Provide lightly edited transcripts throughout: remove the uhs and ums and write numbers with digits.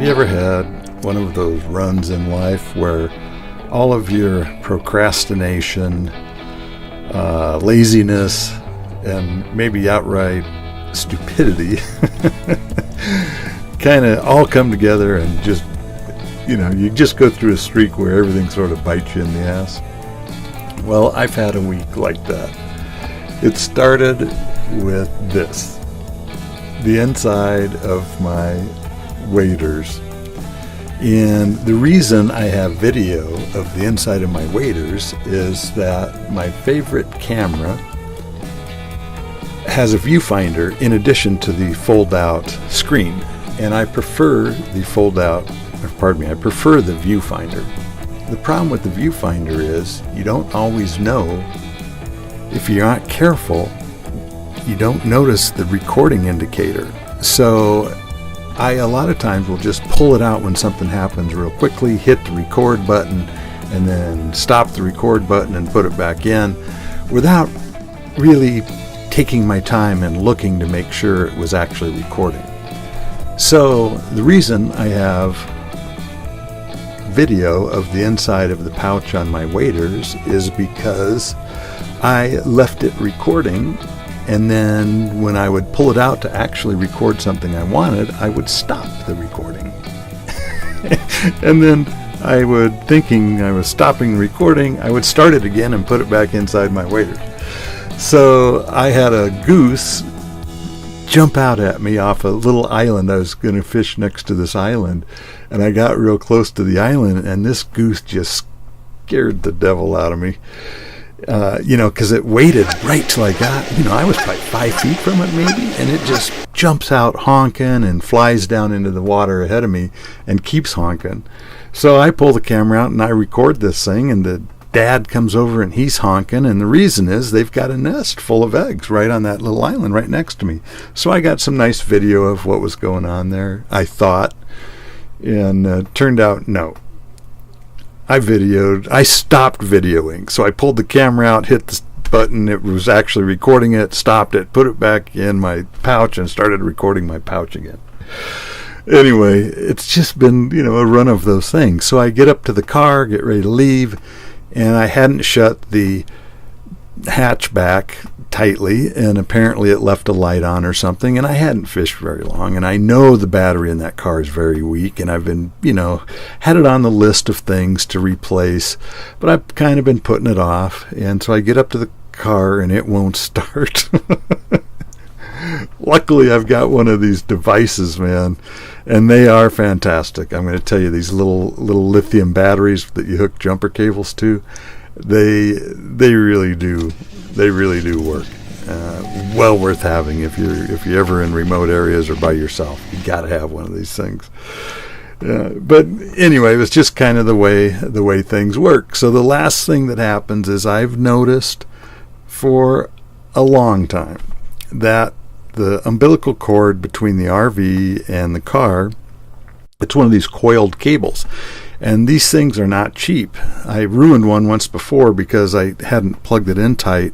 you ever had one of those runs in life where all of your procrastination, laziness, and maybe outright stupidity kind of all come together and just, you just go through a streak where everything sort of bites you in the ass? Well, I've had a week like that. It started with this. The inside of my waders. And the reason I have video of the inside of my waders is that my favorite camera has a viewfinder in addition to the fold-out screen. And I prefer the I prefer the viewfinder. The problem with the viewfinder is you don't always know. If you're not careful, you don't notice the recording indicator. So I a lot of times will just pull it out when something happens real quickly, hit the record button, and then stop the record button and put it back in without really taking my time and looking to make sure it was actually recording. So the reason I have video of the inside of the pouch on my waders is because I left it recording, and then when I would pull it out to actually record something I wanted, I would stop the recording. And then I would, thinking I was stopping the recording, I would start it again and put it back inside my waders. So I had a goose jump out at me off a little island. I was going to fish next to this island, and I got real close to the island, and this goose just scared the devil out of me. Because it waited right till I got, I was probably 5 feet from it maybe, and it just jumps out honking and flies down into the water ahead of me and keeps honking. So I pull the camera out and I record this thing, and the dad comes over and he's honking, and the reason is they've got a nest full of eggs right on that little island right next to me. So I got some nice video of what was going on there, I thought, and turned out no. I stopped videoing. So I pulled the camera out, hit the button, it was actually recording it, stopped it, put it back in my pouch, and started recording my pouch again. Anyway, it's just been, a run of those things. So I get up to the car, get ready to leave, and I hadn't shut the hatchback tightly, and apparently it left a light on or something, and I hadn't fished very long, and I know the battery in that car is very weak, and I've been, had it on the list of things to replace, but I've kind of been putting it off, and so I get up to the car and it won't start. Luckily, I've got one of these devices, man, and they are fantastic. I'm going to tell you, these little lithium batteries that you hook jumper cables to, they really do work. Well worth having if you're ever in remote areas or by yourself. You got to have one of these things. But anyway, it was just kind of the way things work. So the last thing that happens is I've noticed for a long time that the umbilical cord between the RV and the car, it's one of these coiled cables. And these things are not cheap. I ruined one once before because I hadn't plugged it in tight,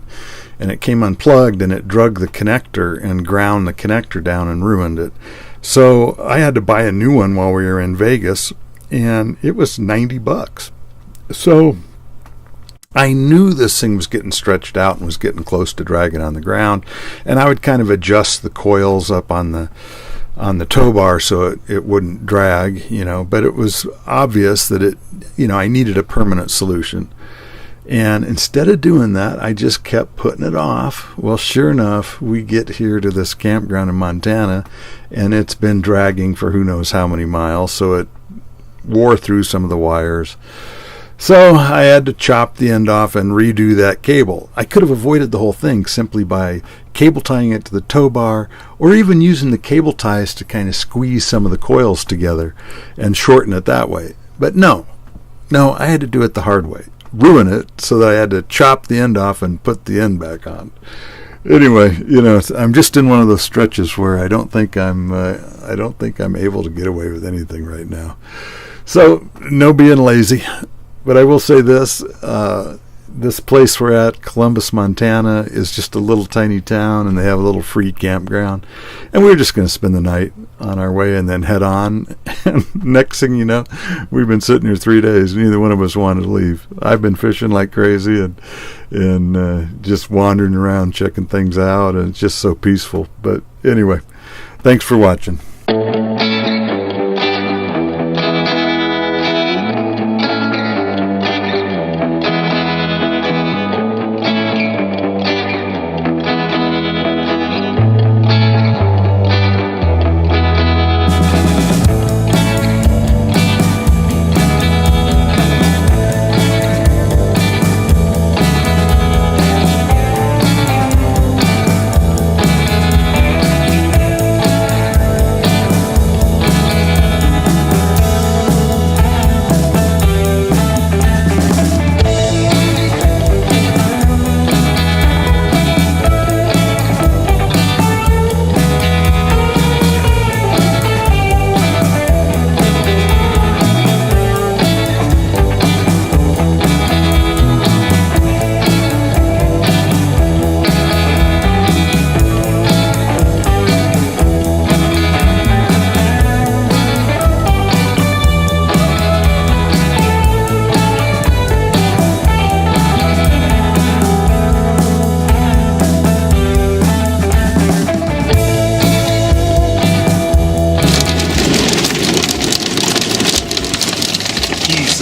and it came unplugged, and it drug the connector and ground the connector down and ruined it. So I had to buy a new one while we were in Vegas, and it was $90. So I knew this thing was getting stretched out and was getting close to dragging on the ground, and I would kind of adjust the coils up on the tow bar so it wouldn't drag, but it was obvious that I needed a permanent solution. And instead of doing that, I just kept putting it off. Well, sure enough, we get here to this campground in Montana, and it's been dragging for who knows how many miles, so it wore through some of the wires. So I had to chop the end off and redo that cable. I could have avoided the whole thing simply by cable tying it to the tow bar, or even using the cable ties to kind of squeeze some of the coils together and shorten it that way. But no, I had to do it the hard way. Ruin it so that I had to chop the end off and put the end back on. Anyway, I'm just in one of those stretches where I don't think I'm able to get away with anything right now. So no being lazy. But I will say this, this place we're at, Columbus, Montana, is just a little tiny town, and they have a little free campground. And we were just going to spend the night on our way and then head on. And next thing you know, we've been sitting here 3 days. Neither one of us wanted to leave. I've been fishing like crazy and just wandering around checking things out, and it's just so peaceful. But anyway, thanks for watching.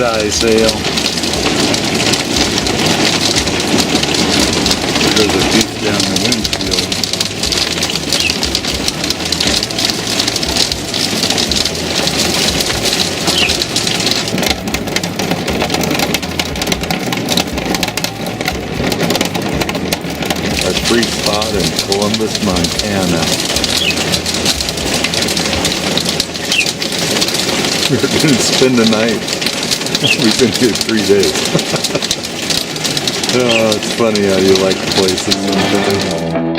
Size sail. There's a piece down the windshield. A free spot in Columbus, Montana. We're going to spend the night. We've been here 3 days. Oh, it's funny how you like places sometimes.